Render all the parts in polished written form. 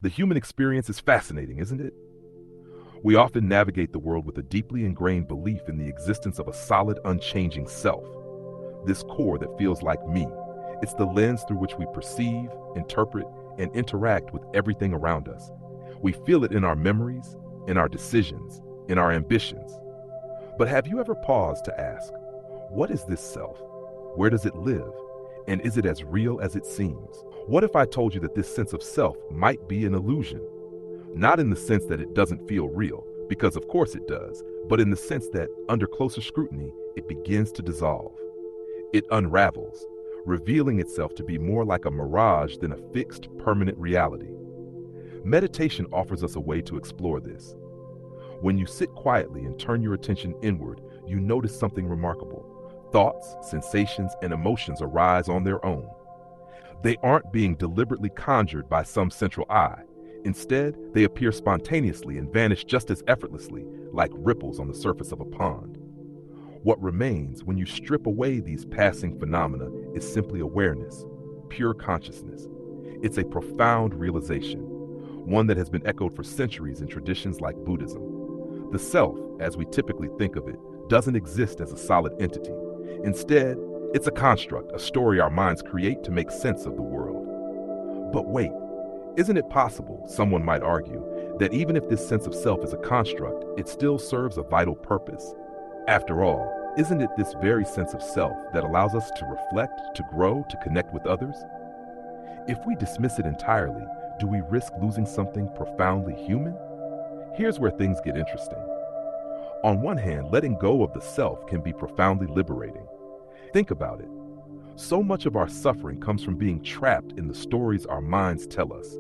The human experience is fascinating, isn't it? We often navigate the world with a deeply ingrained belief in the existence of a solid, unchanging self, this core that feels like me. It's the lens through which we perceive, interpret, and interact with everything around us. We feel it in our memories, in our decisions, in our ambitions. But have you ever paused to ask, what is this self? Where does it live? And is it as real as it seems? What if I told you that this sense of self might be an illusion? Not in the sense that it doesn't feel real, because of course it does, but in the sense that, under closer scrutiny, it begins to dissolve. It unravels, revealing itself to be more like a mirage than a fixed, permanent reality. Meditation offers us a way to explore this. When you sit quietly and turn your attention inward, you notice something remarkable. Thoughts, sensations, and emotions arise on their own. They aren't being deliberately conjured by some central eye. Instead, they appear spontaneously and vanish just as effortlessly, like ripples on the surface of a pond. What remains when you strip away these passing phenomena is simply awareness, pure consciousness. It's a profound realization, one that has been echoed for centuries in traditions like Buddhism. The self, as we typically think of it, doesn't exist as a solid entity. Instead, it's a construct, a story our minds create to make sense of the world. But wait, isn't it possible, someone might argue, that even if this sense of self is a construct, it still serves a vital purpose? After all, isn't it this very sense of self that allows us to reflect, to grow, to connect with others? If we dismiss it entirely, do we risk losing something profoundly human? Here's where things get interesting. On one hand, letting go of the self can be profoundly liberating. Think about it. So much of our suffering comes from being trapped in the stories our minds tell us.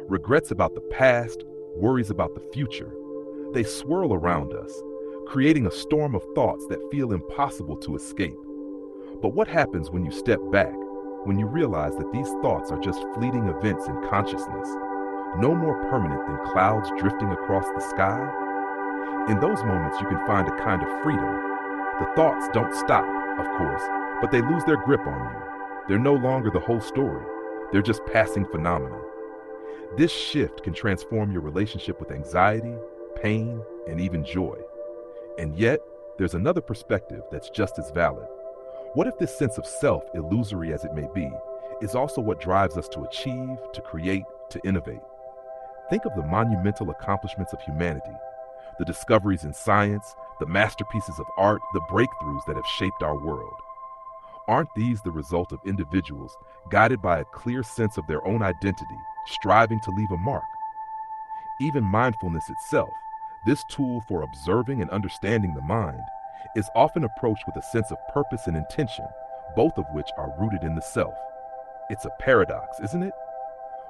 Regrets about the past, worries about the future. They swirl around us, creating a storm of thoughts that feel impossible to escape. But what happens when you step back, when you realize that these thoughts are just fleeting events in consciousness, no more permanent than clouds drifting across the sky? In those moments, you can find a kind of freedom. The thoughts don't stop, of course, but they lose their grip on you. They're no longer the whole story. They're just passing phenomena. This shift can transform your relationship with anxiety, pain, and even joy. And yet, there's another perspective that's just as valid. What if this sense of self, illusory as it may be, is also what drives us to achieve, to create, to innovate? Think of the monumental accomplishments of humanity, the discoveries in science, the masterpieces of art, the breakthroughs that have shaped our world. Aren't these the result of individuals guided by a clear sense of their own identity, striving to leave a mark? Even mindfulness itself, this tool for observing and understanding the mind, is often approached with a sense of purpose and intention, both of which are rooted in the self. It's a paradox, isn't it?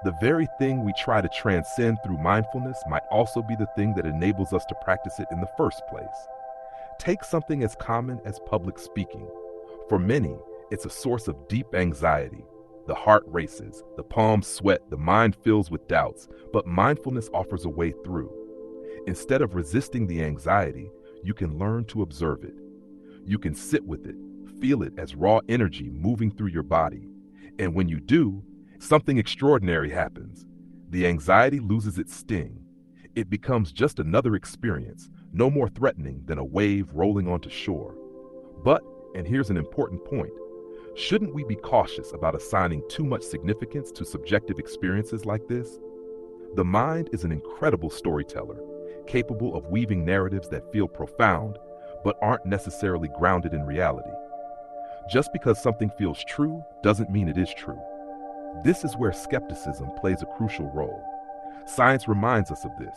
The very thing we try to transcend through mindfulness might also be the thing that enables us to practice it in the first place. Take something as common as public speaking. For many, it's a source of deep anxiety. The heart races, the palms sweat, the mind fills with doubts, but mindfulness offers a way through. Instead of resisting the anxiety, you can learn to observe it. You can sit with it, feel it as raw energy moving through your body. And when you do, something extraordinary happens. The anxiety loses its sting. It becomes just another experience, no more threatening than a wave rolling onto shore. But, and here's an important point, shouldn't we be cautious about assigning too much significance to subjective experiences like this? The mind is an incredible storyteller, capable of weaving narratives that feel profound, but aren't necessarily grounded in reality. Just because something feels true doesn't mean it is true. This is where skepticism plays a crucial role. Science reminds us of this.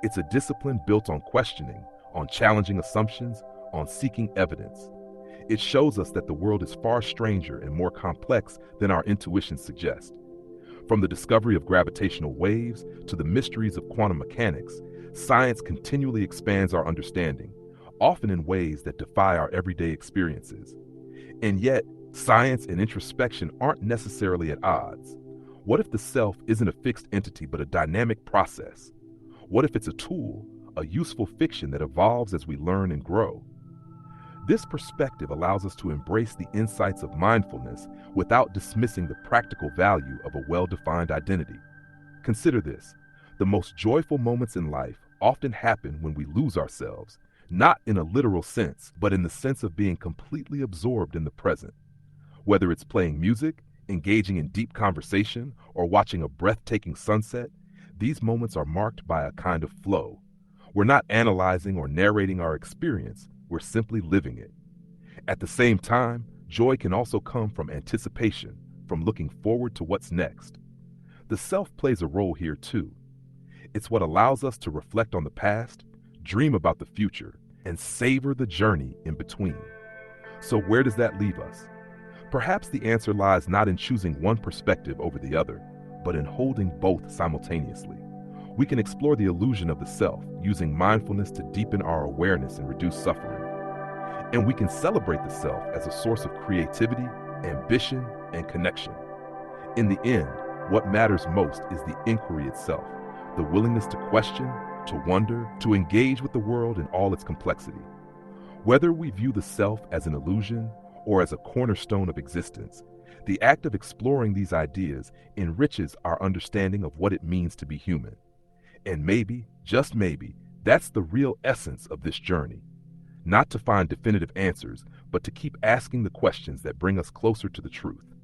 It's a discipline built on questioning, on challenging assumptions, on seeking evidence. It shows us that the world is far stranger and more complex than our intuitions suggest. From the discovery of gravitational waves to the mysteries of quantum mechanics, science continually expands our understanding, often in ways that defy our everyday experiences. And yet, science and introspection aren't necessarily at odds. What if the self isn't a fixed entity but a dynamic process? What if it's a tool, a useful fiction that evolves as we learn and grow? This perspective allows us to embrace the insights of mindfulness without dismissing the practical value of a well-defined identity. Consider this: the most joyful moments in life often happen when we lose ourselves, not in a literal sense, but in the sense of being completely absorbed in the present. Whether it's playing music, engaging in deep conversation, or watching a breathtaking sunset, these moments are marked by a kind of flow. We're not analyzing or narrating our experience, we're simply living it. At the same time, joy can also come from anticipation, from looking forward to what's next. The self plays a role here too. It's what allows us to reflect on the past, dream about the future, and savor the journey in between. So where does that leave us? Perhaps the answer lies not in choosing one perspective over the other, but in holding both simultaneously. We can explore the illusion of the self, using mindfulness to deepen our awareness and reduce suffering. And we can celebrate the self as a source of creativity, ambition, and connection. In the end, what matters most is the inquiry itself, the willingness to question, to wonder, to engage with the world in all its complexity. Whether we view the self as an illusion or as a cornerstone of existence, the act of exploring these ideas enriches our understanding of what it means to be human. And maybe, just maybe, that's the real essence of this journey. Not to find definitive answers, but to keep asking the questions that bring us closer to the truth.